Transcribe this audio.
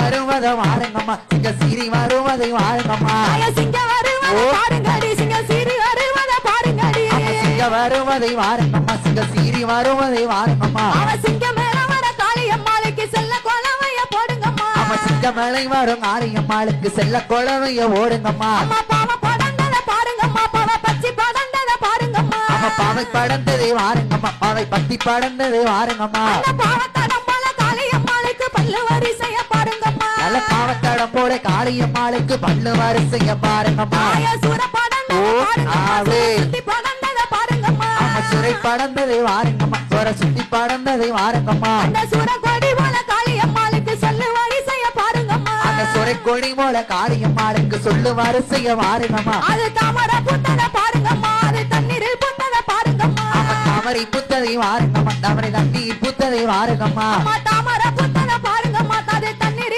வருவதை வாருங்கம்மா சிங்க சீரி வருவதை வாருங்கம்மா சிங்க வருவதை பாருங்கடி சிங்க சீரி வருவதை பாருங்கடி சிங்க வருவதை வாருங்கம்மா சிங்க சீரி வருவதை வாருங்கம்மா சிங்க மேல வர காளியம்மாளுக்கு செல்ல குழவைய போடுங்கம்மா சிங்க மேலை வரும் காளியம்மாளுக்கு செல்ல குழவைய ஓடுங்கம்மா பாவை படந்ததை பாருங்கம்மா பாவை பச்சி படந்ததை பாருங்கம்மா பாவை படந்ததை வாருங்கம்மா பாவை பத்தி படந்ததை வாருங்கம்மா பாவத்தடம் போல காளியம்மாளுக்கு பல்லு வரிசைய பாருங்கம்மா நல்ல பாவத்தடம் போல காளியம்மாளுக்கு பல்லு வரிசைய பாருங்கம்மா சுர படந்ததை பாருங்கம்மா சுரை படந்ததை வாருங்கம்மா சுர சுத்தி படந்ததை வாருங்கம்மா சுர கொடி போல காளியம்மாளுக்கு சொல்லு வரிசைய பாருங்கம்மா அந்த சுரை கொடி போல காளியம்மாளுக்கு சொல்லு வரிசைய வாருங்கம்மா அது தாமரை புத்ததை பாருங்கம்மா அது தண்ணீரில் புத்ததை பாருங்கம்மா தாமரை புத்ததை வாருங்கம்மா தாமரை தண்ணீர் புத்ததை வாருங்கம்மா தாமரை புத்ததை பாருங்கம்மா அது தண்ணீர்